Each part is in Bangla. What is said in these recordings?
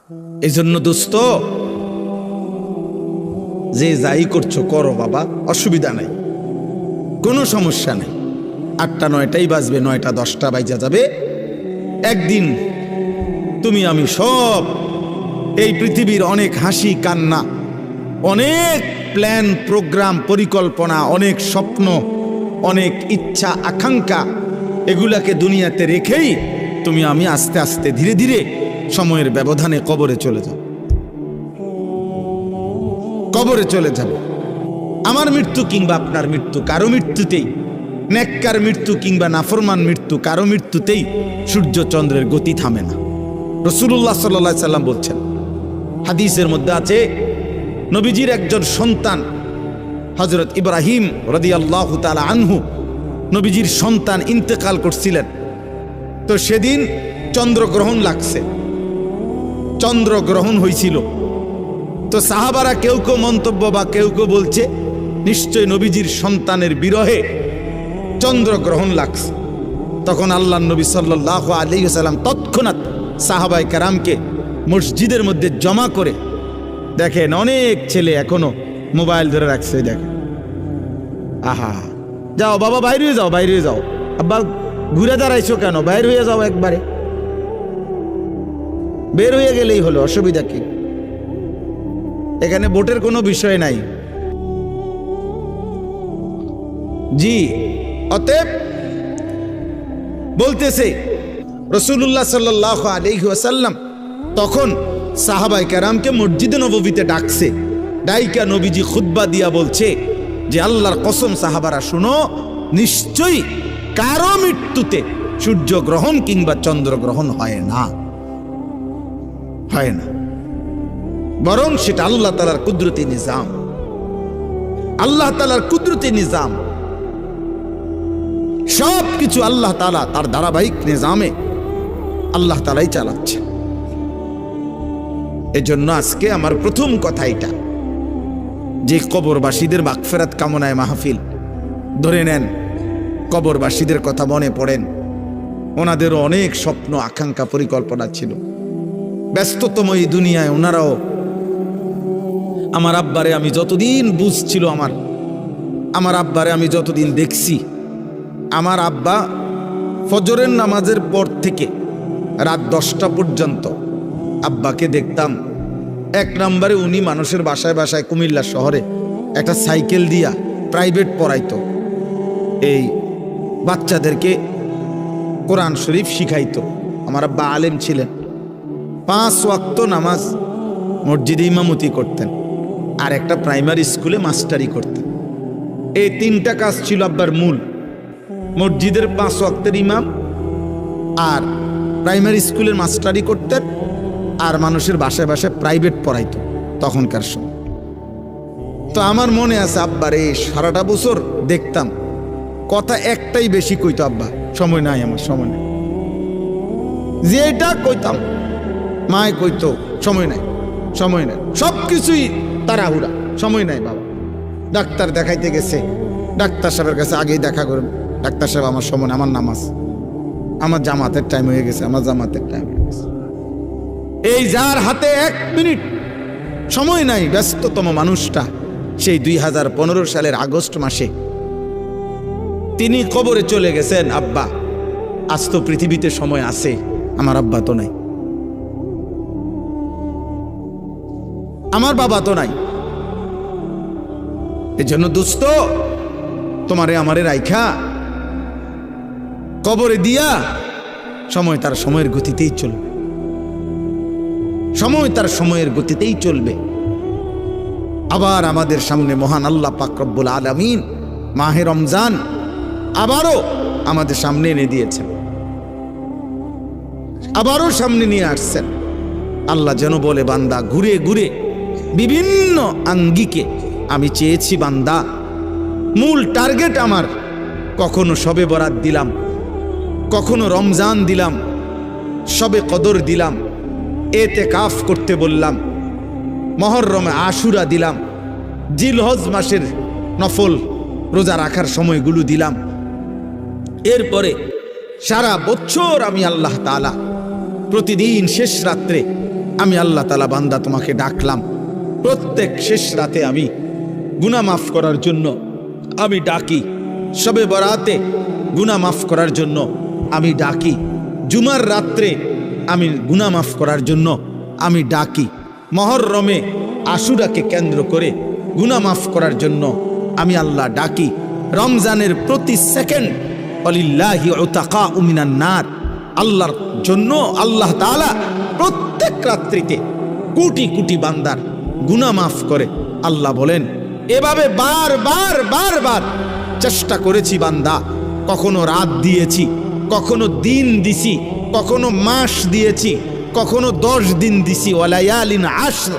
এই জন্য দোস্ত, যে যাই করছো করো বাবা, অসুবিধা নাই, কোনো সমস্যা নেই। 8টা 9টাই বাজবে, 9টা 10টা বাজা যাবে। একদিন তুমি আমি সব এই পৃথিবীর অনেক হাসি কান্না, অনেক প্ল্যান প্রোগ্রাম পরিকল্পনা, অনেক স্বপ্ন, অনেক ইচ্ছা আকাঙ্ক্ষা, এগুলাকে দুনিয়াতে রেখেই তুমি আমি আস্তে আস্তে ধীরে ধীরে সময়ের ব্যবধানে কবরে চলে যাব। কবরে চলে যাব। আমার মৃত্যু কিংবা আপনার মৃত্যু, কারো মৃত্যুতেই, নেককার মৃত্যু কিংবা নাফরমান মৃত্যু, কারো মৃত্যুতেই সূর্য চন্দ্রের গতি থামে না। রাসূলুল্লাহ সাল্লাল্লাহু আলাইহি সাল্লাম বলছেন, হাদিসের মধ্যে আছে, নবীজির একজন সন্তান হযরত ইব্রাহিম রাদিয়াল্লাহু তাআলা আনহু, নবীজির সন্তান ইন্তেকাল করছিলেন। তো সেদিন চন্দ্রগ্রহণ লাগছে, চন্দ্রগ্রহণ হয়েছিল। তো সাহাবারা কেউ কেউ মন্তব্য বা কেউ কেউ বলছে নিশ্চয় নবীজির সন্তানের বিরহে চন্দ্রগ্রহণ লাগছে। তখন আল্লাহর নবী সাল্লাল্লাহু আলাইহি ওয়াসাল্লাম তৎক্ষণাৎ সাহাবায়ে কেরামকে মসজিদের মধ্যে জমা করে, দেখেন অনেক ছেলে এখনো মোবাইল ধরে রাখছে, দেখেন, আহা, যাও বাবা বাইরে হয়ে যাও, বাইরে হয়ে যাও, আব্বা ঘুরে দাঁড়াইছো কেন, বাইর হয়ে যাও, একবারে বের হয়ে গেলেই হলো, অসুবিধা কি? এখানে ভোটের কোনো বিষয় নাই। জি, অতএব বলতেছে রাসূলুল্লাহ সাল্লাল্লাহু আলাইহি ওয়াসাল্লাম তখন সাহাবায়ে কেরামকে মসজিদে নববীতে ডাকছে। ডাইকা নবীজি খুতবা দিয়া বলছে যে আল্লাহর কসম সাহাবারা শুনো, নিশ্চয়ই কারো মৃত্যুতে সূর্যগ্রহণ কিংবা চন্দ্রগ্রহণ হয় না, হয় না, বরং সেটা আল্লাহ তাআলার কুদরতি নিজাম, আল্লাহ তাআলার কুদরতি নিজাম। সব কিছু আল্লাহ তাআলা তার ধারাবাহিক নিজামে আল্লাহ তাআলাই চালাচ্ছে। এজন্য আজকে আমার প্রথম কথা এটা যে কবরবাসীদের মাগফিরাত কামনায় মাহফিল। ধরে নেন কবরবাসীদের কথা মনে পড়েন, ওনাদেরও অনেক স্বপ্ন আকাঙ্ক্ষা পরিকল্পনা ছিল। ব্যস্ততম এই দুনিয়ায় ওনারাও, আমার আব্বারে আমি যতদিন বুঝছিল, আমার আব্বারে আমি যতদিন দেখছি, আমার আব্বা ফজরের নামাজের পর থেকে রাত 10টা পর্যন্ত আব্বাকে দেখতাম। এক নম্বরে উনি মানুষের বাসায় বাসায় কুমিল্লা শহরে একটা সাইকেল দিয়া প্রাইভেট পড়াইতো, এই বাচ্চাদেরকে কোরআন শরীফ শিখাইতো। আমার আব্বা আলেম ছিলেন, 5 ওয়াক্ত নামাজ মসজিদে ইমামতি করতেন, আর একটা প্রাইমারি স্কুলে মাস্টারি করতেন। এই 3টা কাজ ছিল আব্বার মূল। মসজিদের 5 ওয়াক্তের ইমাম, আর প্রাইমারি স্কুলের মাস্টারি করতেন, আর মানুষের বাসায় বাসায় প্রাইভেট পড়াইতো তখনকার সময়। তো আমার মনে আছে আব্বার এই সারাটা বছর দেখতাম কথা একটাই বেশি কইতো, আব্বা সময় নাই, আমার সময় নাই। যেটা কইতাম মায় কইতো সময় নাই, সময় নাই, সব কিছুই তাড়াহুড়া, সময় নাই বাবা। ডাক্তার দেখাইতে গেছে, ডাক্তার সাহেবের কাছে আগেই দেখা করুন, ডাক্তার সাহেব আমার সময়, আমার নামাজ, আমার জামাতের টাইম হয়ে গেছে, আমার জামাতের টাইম হয়ে গেছে। এই যার হাতে 1 মিনিট সময় নাই, ব্যস্ততম মানুষটা, সেই 2015 সালের আগস্ট মাসে তিনি কবরে চলে গেছেন। আব্বা আজ তো পৃথিবীতে সময় আছে, আমার আব্বা তো নাই, আমার বাবা তো নাই। এই জন্য দোস্ত, তোমারে আমারে রাইখা কবরে দিয়া সময় তার সময়ের গতিতেই চলবে, সময় তার সময়ের গতিতেই চলবে। আবার আমাদের সামনে মহান আল্লাহ পাক রব্বুল আলামিন মাহে রমজান আবারও আমাদের সামনে এনে দিয়েছেন, আবারও সামনে নিয়ে আসছেন। আল্লাহ যেন বলে, বান্দা ঘুরে ঘুরে বিভিন্ন আঙ্গিকে আমি চেয়েছি বান্দা, মূল টার্গেট আমার, কখনো শবে বরাত দিলাম, কখনো রমজান দিলাম, শবে কদর দিলাম, এতেকাফ করতে বললাম, মুহররমে আশুরা দিলাম, জিলহজ মাসের নফল রোজা রাখার সময়গুলো দিলাম। এরপরে সারা বছর আমি আল্লাহ তাআলা প্রতিদিন শেষ রাত্রে আমি আল্লাহ তাআলা বান্দা তোমাকে ডাকলাম। প্রত্যেক শেষ রাতে আমি গুনাহ মাফ করার জন্য আমি ডাকি। শবে বরাতে গুনাহ মাফ করার জন্য আমি ডাকি। জুমার রাত্রে আমি গুনাহ মাফ করার জন্য আমি ডাকি। মুহররমে আশুরাকে কেন্দ্র করে গুনাহ মাফ করার জন্য আমি আল্লাহ ডাকি। রমজানের প্রতি সেকেন্ড ওয়ালিল্লাহি উতাকাউ মিনান নার, আল্লাহর জন্য আল্লাহ তাআলা প্রত্যেক রাত্রিতে কোটি কোটি বান্দার গুনাহ মাফ করে। আল্লাহ বলেন, এভাবে বারবার চেষ্টা করেছি বান্দা, কখনো রাত দিয়েছি, কখনো দিন দিছি, কখনো মাস দিয়েছি, কখনো 10 দিন দিছি, ওয়ালায়ালিন আশর,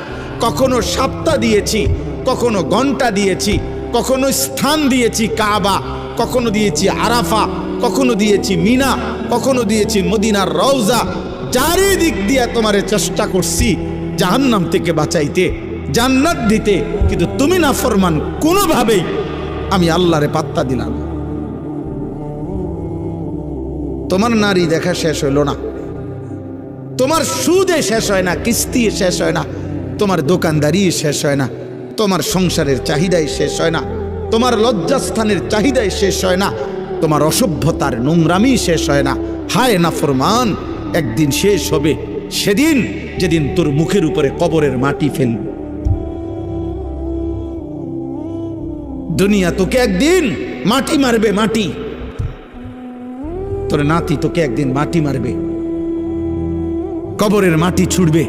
কখনো সপ্তাহ দিয়েছি, কখনো ঘন্টা দিয়েছি, কখনো স্থান দিয়েছি কাবা, কখনো দিয়েছি আরাফা, কখনো দিয়েছি মিনা, কখনো দিয়েছি মদিনার রওজা। চারিদিক দিয়ে তোমারে চেষ্টা করছি জাহান্নাম থেকে বাঁচাইতে, জান্নাত দিতে, কিন্তু তুমি নাফরমান, কোনোভাবেই আমি আল্লাহরে পাত্তা দিলাম। তোমার নারী দেখা শেষ হইল না, তোমার সুদে শেষ হয় না, কিস্তি শেষ হয় না, তোমার দোকানদারি শেষ হয় না, তোমার সংসারের চাহিদাই শেষ হয় না, তোমার লজ্জাস্থানের চাহিদাই শেষ হয় না, তোমার অসভ্যতার নোংরামি শেষ হয় না। হায় নাফরমান, একদিন শেষ হবে, সেদিন যেদিন তোর মুখের উপরে কবরের মাটি ফেলবে। দুনিয়া তোকে একদিন মাটি মারবে, মাটি। তোর নাতি তোকে একদিন মাটি মারবে, কবরের মাটি ছুড়বে।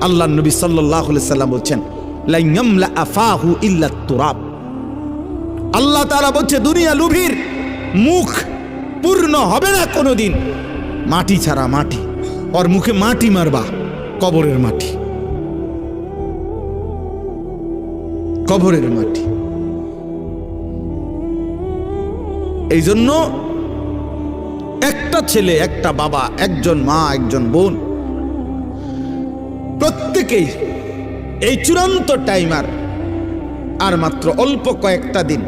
আল্লাহ নবী সাল্লাল্লাহু আলাইহি সাল্লাম বলছেন, লা ইয়ামলা আফাহু ইল্লা তুরাব। আল্লাহ তাআলা বলছে, দুনিয়া লুভির মুখ পূর্ণ হবে না কোনোদিন মাটি ছাড়া, মাটি। ওর মুখে মাটি মারবা, কবরের মাটি, কবরের মাটি। এই জন্য একটা ছেলে, একটা বাবা, একজন মা, একজন বোন, প্রত্যেকেই এই চূড়ান্ত টাইমার আর মাত্র অল্প কয়েকটা দিন।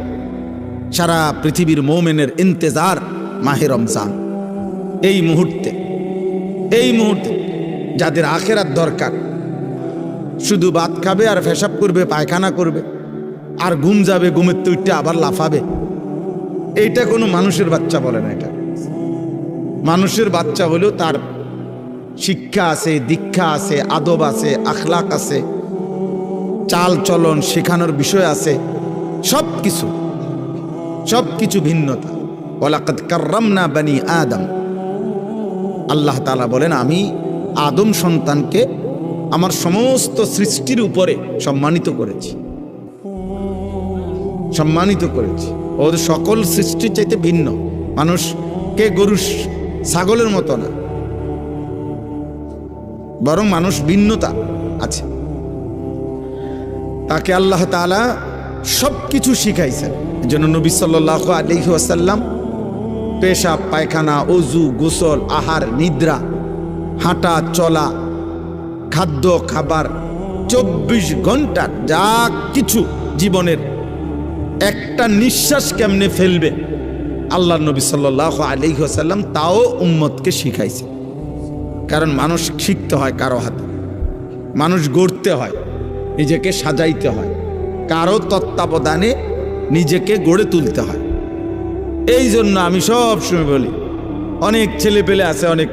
সারা পৃথিবীর মুমিনের ইন্তেজার মাহে রমজান। এই মুহূর্তে যাদের আখিরাত দরকার, শুধু ভাত খাবে আর পেশাব করবে, পায়খানা করবে, আর ঘুম যাবে, ঘুমের তুইটা আবার লাফাবে। এইটা কোনো মানুষের বাচ্চা বলে না। এটা মানুষের বাচ্চা হলেও তার শিক্ষা আছে, দীক্ষা আছে, আদব আছে, আখলাক আছে, চাল চলন শেখানোর বিষয় আছে, সবকিছু ভিন্নতা। ওয়ালাকাদ কাররামনা বানি আদম। আল্লাহ তাআলা বলেন, আমি আদম সন্তানকে আমার সমস্ত সৃষ্টির উপরে সম্মানিত করেছি। ওদের সকল সৃষ্টির চাইতে ভিন্ন। মানুষকে গরু ছাগলের মতো না, বরং মানুষ ভিন্নতা আছে। তাকে আল্লাহ তাআলা সবকিছু শিখাইছেন। এজন্য নবী সাল্লাল্লাহু আলাইহি ওয়াসাল্লাম পেশাব, পায়খানা, ওযু, গোসল, আহার, নিদ্রা, হাঁটা চলা, খাদ্য খাবার, 24 ঘন্টা যা কিছু জীবনের একটা নিঃশ্বাস কেমনে ফেলবে, আল্লাহ নবী সাল্লাল্লাহু আলাইহি ওয়াসাল্লাম তাও উম্মতকে শিখাইছে। কারণ মানুষ শিখতে হয় কারো হাতে, মানুষ গড়তে হয়, নিজেকে সাজাইতে হয়, কারো তত্ত্বাবধানে নিজেকে গড়ে তুলতে হয়। এই জন্য আমি সব সময় বলি, অনেক ছেলে পেলে আছে, অনেক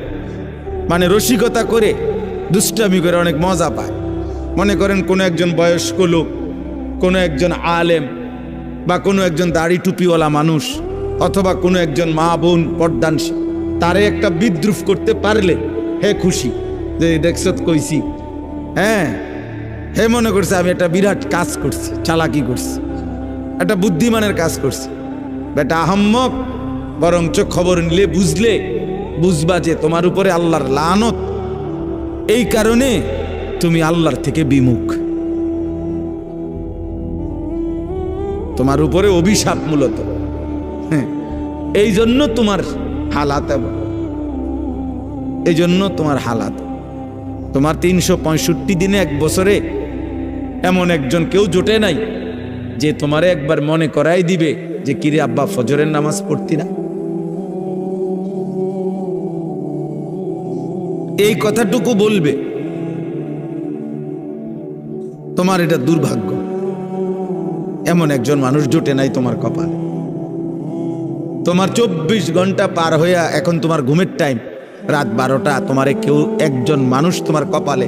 রসিকতা করে, দুষ্টামি করে অনেক মজা পায়। মনে করেন কোনো একজন বয়স্ক লোক, কোনো একজন আলেম, বা কোনো একজন দাড়ি টুপিওয়ালা মানুষ, অথবা কোনো একজন মা বোন পর্দানশী, তারে একটা বিদ্রুপ করতে পারলে হে খুশি, যে দেখছত কইছি। হ্যাঁ, হে মনে করছে আমি একটা বিরাট কাজ করছি, চালাকি করছি, একটা বুদ্ধিমানের কাজ করছি। বেটা আহম্মক, বরঞ্চ খবর নিলে বুঝবা যে তোমার উপরে আল্লাহর লানত। এই কারণে তুমি আল্লাহর থেকে বিমুখ, তোমার উপরে অভিশাপ মূলত। হ্যাঁ, এই জন্য তোমার হালাত, এই জন্য তোমার হালাত। তোমার 365 দিনে, এক বছরে এমন একজন কেউ জোটে নাই যে তোমারে একবার মনে করাই দিবে যে কিরে আব্বা ফজরের নামাজ পড়তি না। এই কথাটুকু বলবে, তোমার এটা দুর্ভাগ্য, এমন একজন মানুষ জোটে নাই তোমার কপালে। তোমার 24 ঘন্টা পার হইয়া এখন তোমার ঘুমের টাইম, রাত 12টা, তোমারে কেউ একজন মানুষ তোমার কপালে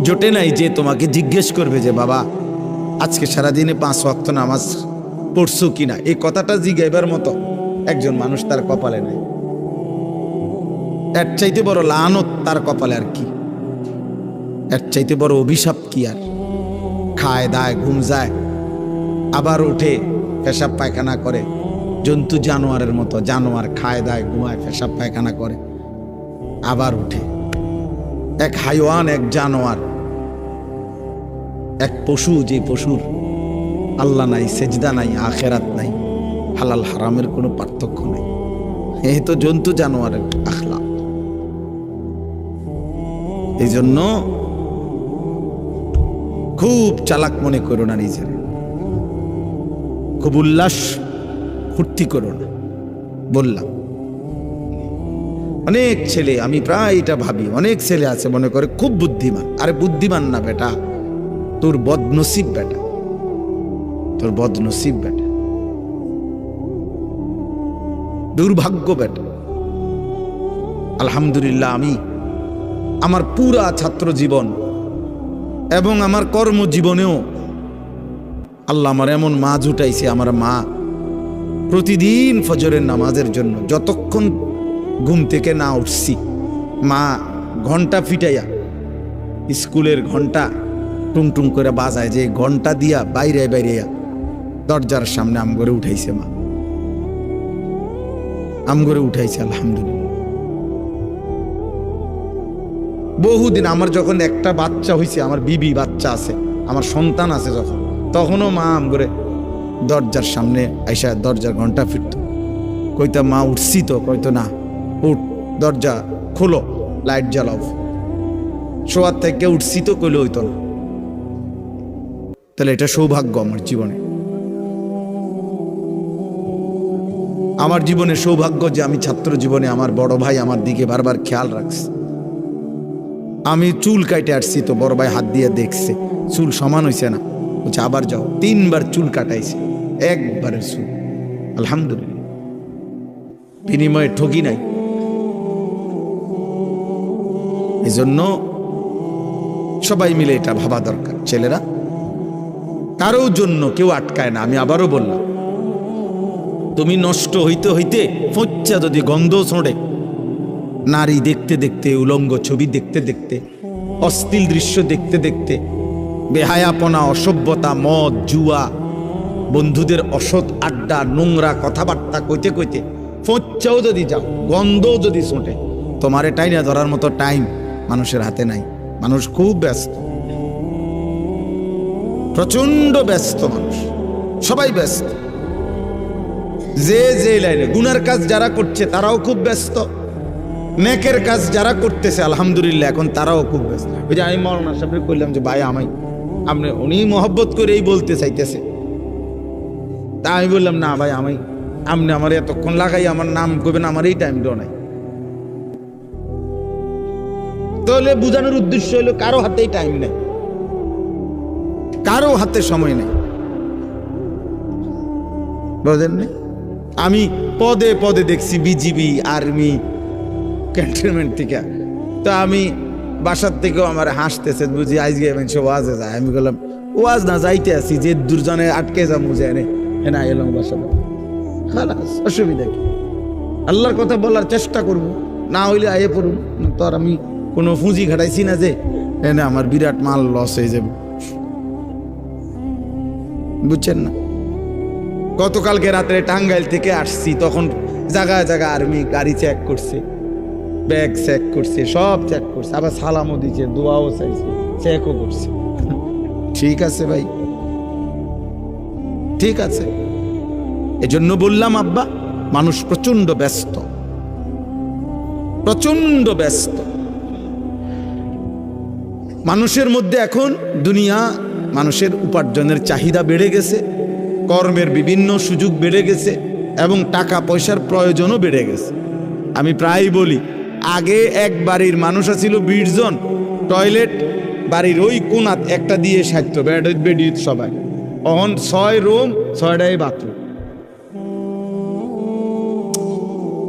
জোটে নাই যে তোমাকে জিজ্ঞেস করবে যে বাবা আজকে সারাদিনে 5 ওয়াক্ত নামাজ পড়ছো কিনা। এই কথাটা জিজ্ঞাইবার মতো একজন মানুষ তার কপালে নাই। এর চাইতে বড় লানত তার কপালে আর কি, এর চাইতে বড় অভিশাপ কি আর। খায় দায় ঘুম যায়, আবার উঠে পেশাব পায়খানা করে, জন্তু জানোয়ারের মতো। জানোয়ার খায় দায় ঘুমায় পেশাব পায়খানা করে, আবার উঠে। এক হাইওয়ান, এক জানোয়ার, এক পশু, যে পশুর আল্লাহ নাই, সেজদা নাই, আখেরাত নাই, হালাল হারামের কোনো পার্থক্য নাই। এই তো জন্তু জানোয়ারের আখলাক। এই জন্য খুব চালাক মনে করো না নিজের, খুব উল্লাস ফুর্তি করো না। বললাম অনেক ছেলে, আমি প্রায় এটা ভাবি, অনেক ছেলে আছে মনে করে খুব বুদ্ধিমান। আরে বুদ্ধিমান না বেটা, তোর বদনসিব বেটা, তোর বদনসিব বেটা, দুর্ভাগ্য বেটা। আলহামদুলিল্লাহ, আমি আমার পুরা ছাত্র জীবন এবং আমার কর্মজীবনেও আল্লাহ আমার এমন মা জুটাইছে। আমার মা প্রতিদিন ফজরের নামাজের জন্য যতক্ষণ ঘুম থেকে না উঠছি, মা ঘন্টা ফিটাইয়া, স্কুলের ঘন্টা টুংটুং করে বাজায়, যে ঘন্টা দিয়া বাইরে বাইরিয়া দরজার সামনে আম করে উঠাইছে। মা আম করে উঠাইছে। আলহামদুলিল্লাহ, বহুদিন আমার যখন একটা বাচ্চা হয়েছে, আমার বিবি বাচ্চা আছে, আমার সন্তান আছে যখন, তখনও মা আম করে দরজার সামনে আইসা দরজার ঘন্টা ফিরত। কইতা মা উঠছি তো, কইতো না উঠ, দরজা খোলো, লাইট জ্বালাও। শোয়ার থেকে উঠছি তো কইলে হইতো না। তাহলে এটা সৌভাগ্য আমার জীবনে, আমার জীবনে সৌভাগ্য যে আমি ছাত্র জীবনে আমার বড় ভাই আমার দিকে বারবার খেয়াল রাখছে। আমি চুল কাটে আসছি তো বড় ভাই হাত দিয়ে দেখছে, চুল সমান হয়েছে না, বলছে আবার যাও। 3 বার চুল কাটাইছে, একবারের চুল। আলহামদুলিল্লাহ, বিনিময়ে ঠকি নাই। এই জন্য সবাই মিলে এটা ভাবা দরকার। ছেলেরা কারো জন্য কেউ আটকায় না। আমি আবারও বললাম, তুমি নষ্ট হইতে হইতে ফচ্চা যদি গন্ধ ছোঁড়ে, নারী দেখতে দেখতে, উলঙ্গ ছবি দেখতে দেখতে, অশ্লীল দৃশ্য দেখতে দেখতে, বেহায়াপনা, অসভ্যতা, মদ, জুয়া, বন্ধুদের অসৎ আড্ডা, নোংরা কথাবার্তা কইতে কইতে ফচ্চাও যদি যাও, গন্ধও যদি ছোঁটে, তোমার এটাই না ধরার মতো টাইম মানুষের হাতে নাই। মানুষ খুব ব্যস্ত, প্রচন্ড ব্যস্ত মানুষ, সবাই ব্যস্ত। যে যে লাইনে গুনার কাজ যারা করছে তারাও খুব ব্যস্ত, নেকের কাজ যারা করতেছে আলহামদুলিল্লাহ এখন তারাও খুব ব্যস্ত। ওই যে আমি মৌলানা সাহেবকে কইলাম যে ভাই আমায়, আপনি, উনি মহব্বত করেই বলতে চাইতেছে, তা আমি বললাম না ভাই আমি, আপনি আমার এতক্ষণ লাগাই আমার নাম করবেন, আমার এই টাইম দেওয়া নাই। তাহলে বোঝানোর উদ্দেশ্য হলো কারো হাতেই টাইম নেই, কারো হাতে সময় নেই, বুঝলেন না? আমি পদে পদে দেখছি বিজিবি, আর্মি, ক্যান্টনমেন্ট থেকে। তো আমি বাসার থেকেও আমার হাসতেছে, বুঝি আজকে সব ওয়াজে যায়। আমি বললাম ওয়াজ না যাইতে আসি, যে দুর্জনে আটকে যা মুজে এনে না এলাম বাসা, খালাস, অসুবিধা কি? আল্লাহর কথা বলার চেষ্টা করব, না হইলে আয়ে পড়ুন। তো আর আমি কোনো পুঁজি ঘাটাইছি না যে এনে আমার বিরাট মাল লস হয়ে যাবে, বুঝছেন না? গতকালকে রাত্রে টাঙ্গাইল থেকে আসছি, তখন জায়গায় জায়গায় আর্মি গাড়ি চেক করছে, ব্যাগ চেক করছে, সব চেক করছে, আবার সালামও দিচ্ছে, দোয়াও চাইছে, চেকও করছে। ঠিক আছে ভাই, ঠিক আছে। এজন্য বললাম আব্বা, মানুষ প্রচন্ড ব্যস্ত, প্রচন্ড ব্যস্ত। মানুষের মধ্যে এখন দুনিয়া, মানুষের উপার্জনের চাহিদা বেড়ে গেছে, কর্মের বিভিন্ন সুযোগ বেড়ে গেছে এবং টাকা পয়সার প্রয়োজনও বেড়ে গেছে। আমি প্রায়ই বলি, আগে এক বাড়ির মানুষ ছিল 20 জন, টয়লেট বাড়ির ওই কোনাত একটা দিয়ে সাহিত্য বেডি সবাই অহন 6 রুম 6টাই বাথরুম।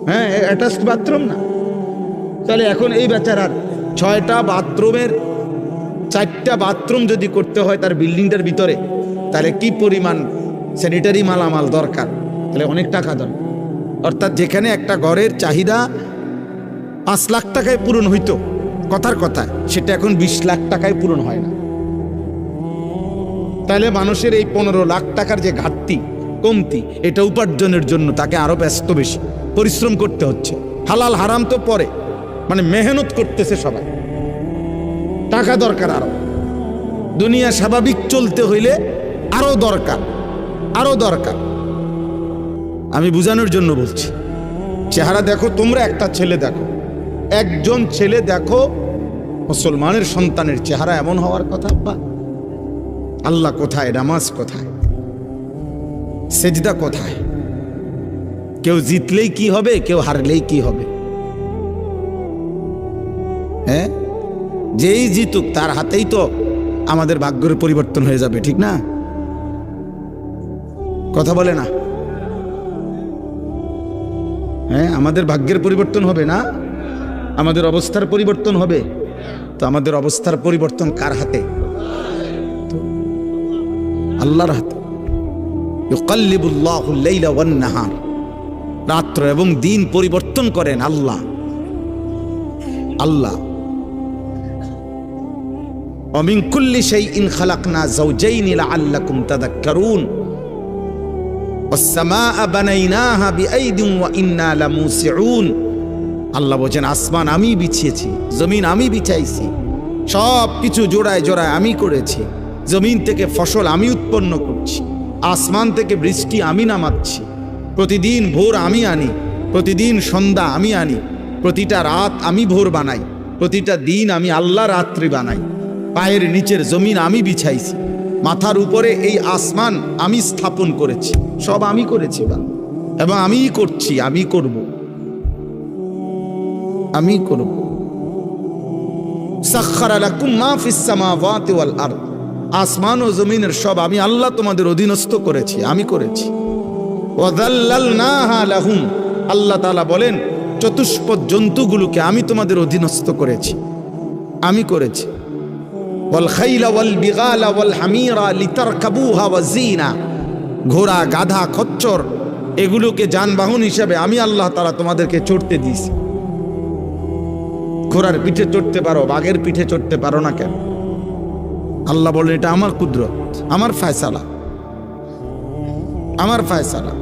হ্যাঁ, অ্যাটাচড বাথরুম না। তাহলে এখন এই বেচারার 6টা বাথরুমের 4টা বাথরুম যদি করতে হয় তার বিল্ডিংটার ভিতরে, তাহলে কি পরিমাণ স্যানিটারি মালামাল দরকার, তাহলে অনেক টাকা দরকার। অর্থাৎ যেখানে একটা ঘরের চাহিদা 5 লাখ টাকায় পূরণ হইতো কথার কথা, সেটা এখন 20 লাখ টাকায় পূরণ হয় না। তাহলে মানুষের এই 15 লাখ টাকার যে ঘাটতি কমতি, এটা উপার্জনের জন্য তাকে আরো ব্যস্ত বেশি পরিশ্রম করতে হচ্ছে। হালাল হারাম তো পরে, মানে মেহনত করতেছে সবাই, টাকা দরকার আরো। দুনিয়া স্বাভাবিক চলতে হইলে আরো দরকার, আরো দরকার। আমি বুঝানোর জন্য বলছি। চেহারা দেখো তোমরা, একটা ছেলে দেখো, একজন ছেলে দেখো, মুসলমানের সন্তানের চেহারা এমন হওয়ার কথা। আব্বা, আল্লাহ কোথায়? নামাজ কোথায়? সেজদা কোথায়? কেউ জিতলেই কি হবে, কেউ হারলেই কি হবে? হ্যাঁ, যেই জিতুক তার হাতেই তো আমাদের ভাগ্যের পরিবর্তন হয়ে যাবে, ঠিক না? কথা বলে না? হ্যাঁ, আমাদের ভাগ্যের পরিবর্তন হবে না, আমাদের অবস্থার পরিবর্তন হবে। তো আমাদের অবস্থার পরিবর্তন কার হাতে? আল্লাহর হাতে। ইউকাল্লিবুল্লাহুল লাইলা ওয়ান নাহার, রাত্র এবং দিন পরিবর্তন করেন আল্লাহ। আল্লাহ ওয়া মিন কুল্লি শাইইন খালাকনা যাওজাইনি লাআল্লাকুম তাযাক্কারুন ওয়াস সামাআ বানাইনাহা বিআইদিন ওয়া ইন্না লামুসিউন। আল্লাহ বলেন, আসমান আমি বিছিয়েছি, জমিন আমি বিছাইছি, সব কিছু জোড়ায় জোড়ায় আমি করেছি। জমিন থেকে ফসল আমি উৎপন্ন করছি, আসমান থেকে বৃষ্টি আমি নামাচ্ছি, প্রতিদিন ভোর আমি আনি, প্রতিদিন সন্ধ্যা আমি আনি, প্রতিটা রাত আমি ভোর বানাই, প্রতিটা দিন আমি আল্লাহ রাত্রি বানাই। পায়ের নিচের জমিন আমি বিছাইছি, মাথার উপরে এই আসমান আমি স্থাপন করেছি, সব আমি করেছি এবং আমিই করছি, আমি করব, আমি করব। সাখখারা লাকুম মা ফিস সামাওয়াতি ওয়াল আরদ, আসমান ও জমিনের সব আমি আল্লাহ তোমাদের অধীনস্থ করেছি, আমি করেছি। ওয়াযাল্লালনাহা লাহুম, আল্লাহ তাআলা বলেন চতুষ্পদ জন্তুগুলোকে আমি তোমাদের অধীনস্থ করেছি, আমি করেছি। ওয়াল খাইলা ওয়াল বিগালা ওয়াল হামিরা লিতারকাবুহা ওয়া যিনা, ঘোড়া গাধা খচ্চর এগুলোকে যানবাহন হিসাবে আমি আল্লাহ তাআলা তোমাদেরকে চড়তে দিয়েছি। ঘোড়ার পিঠে চড়তে পারো, বাঘের পিঠে চড়তে পারো না কেন? আল্লাহ বলেন এটা আমার কুদরত, আমার ফয়সালা, আমার ফয়সালা।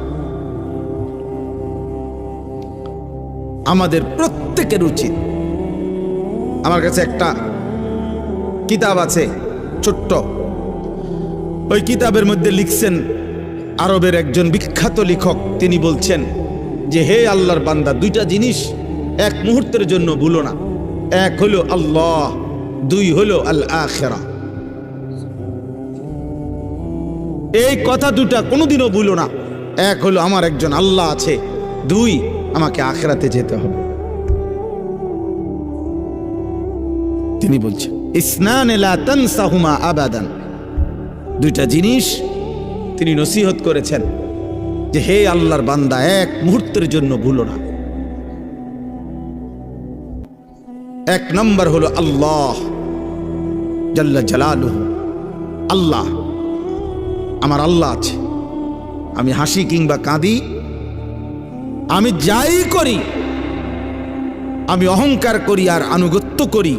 আমাদের প্রত্যেকের উচিত, আমার কাছে একটা কিতাব আছে ছোট্ট, ওই কিতাবের মধ্যে লিখছেন আরবের একজন বিখ্যাত লেখক, তিনি বলছেন যে হে আল্লাহর বান্দা, 2টা জিনিস এক মুহূর্তের জন্য ভুলো না। এক হলো আল্লাহ, 2 হলো আল আখিরা। এই কথা 2টা কোনোদিনও ভুলো না। এক হলো আমার একজন আল্লাহ আছে, 2 আমাকে আখিরাতে যেতে হবে। তিনি বলছেন ইসনান লা তানসাহুমা আবাদান, 2টা জিনিস তিনি নসিহত করেছেন যে হে আল্লাহর বান্দা, এক মুহূর্তের জন্য ভুলো না। 1 নম্বর হলো আল্লাহ জাল্লা জালালুহু, আল্লাহ, আমার আল্লাহ আছে। আমি হাসি কিংবা কাঁদি, আমি যাই করি, আমি অহংকার করি আর আনুগত্য করি,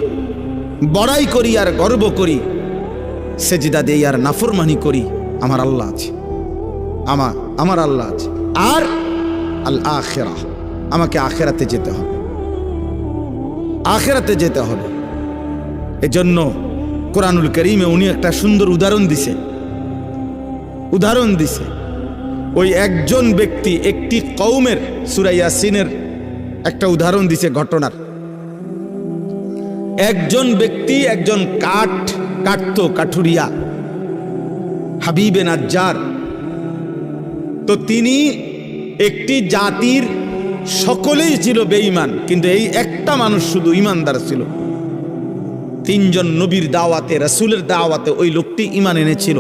বড়াই করি আর গর্ব করি, সেজদা দেই আর নাফরমানি করি, আমার আল্লাহ আছে, আমার আল্লাহ আছে। আর আল আখিরা, আমাকে আখিরাতে যেতে হবে, আখিরাতে যেতে হবে। এজন্য কোরআনুল কারীমে উনি একটা সুন্দর উদাহরণ দিছে। ওই একজন ব্যক্তি একটি কওমের, সূরা ইয়াসিনের একটা উদাহরণ দিছে ঘটনার। একজন ব্যক্তি একজন কাটতো, কাঠুরিয়া, হাবিবে নাজ্জার। তো তিনি একটি জাতির সকলেই ছিল বেঈমান, কিন্তু এই একটা মানুষ শুধু ইমানদার ছিল। তিনজন নবীর দাওয়াতে, রাসূলের দাওয়াতে ওই লোকটি ঈমান এনেছিল।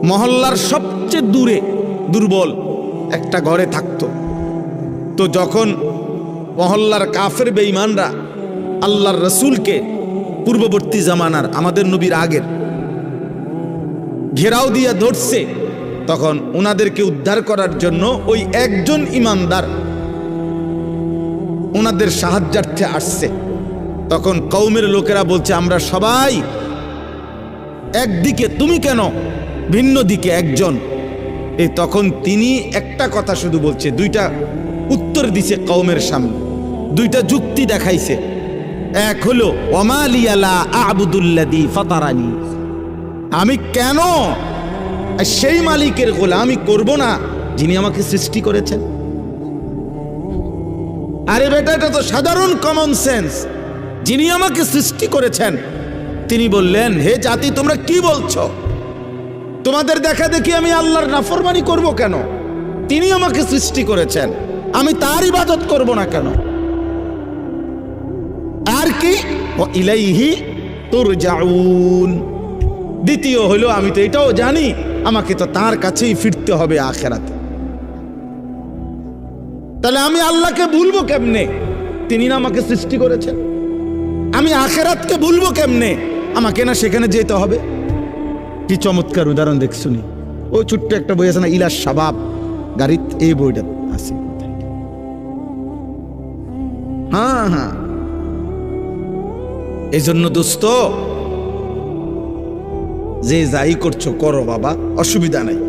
মহল্লার সবচেয়ে দূরে দুর্বল একটা ঘরে থাকতো। তো যখন মহল্লার কাফের বেঈমানরা আল্লাহর রাসূলকে, পূর্ববর্তী জামানার আমাদের নবীর আগের, ঘেরাও দিয়া ধরছে, তখন ওনাদেরকে উদ্ধার করার জন্য ওই একজন ঈমানদার ওনাদের সাহায্যার্থে আসছে। তখন কওমের লোকেরা বলছে, আমরা সবাই একদিকে, তুমি কেন ভিন্ন দিকে একজন? এই তখন তিনি একটা কথা শুধু বলছে, দুইটা উত্তর দিছে কওমের সামনে, দুইটা যুক্তি দেখাইছে। এক হলো ওমা লিয়া লা আ'বুদুল্লাযী ফাতারানি, আমি কেন সেই মালিকের গোলামি করব না যিনি আমাকে সৃষ্টি করেছেন? আরে বেটা, এটা তো সাধারণ কমন সেন্স। যিনি আমাকে সৃষ্টি করেছেন তিনি বললেন, হে জাতি, তোমরা কি বলছো? তোমাদের দেখা দেখি আমি আল্লাহর নাফরমানি করব কেন? তিনি আমাকে সৃষ্টি করেছেন, আমি তার ইবাদত করব না কেন? আর কি, ওয়া ইলাইহি তুরজাউন। দ্বিতীয় হলো, আমি তো এটাও জানি আমাকে তো তার কাছেই ফিরতে হবে আখিরাতে। তাহলে আমি আল্লাহকে ভুলবো কেমনে? তিনি না আমাকে সৃষ্টি করেছেন। আমি আখিরাতকে ভুলবো কেমনে? আমাকে না সেখানে যেতে হবে। কি চমৎকার উদাহরণ দেখছুনি। ওই ছোট্ট একটা বই আছে না, ইলা শাবাব, গাড়িত এই বইটা আছে। হ্যাঁ হ্যাঁ, এই জন্য দোস্ত, যে যাই করছো করো বাবা, অসুবিধা নাই।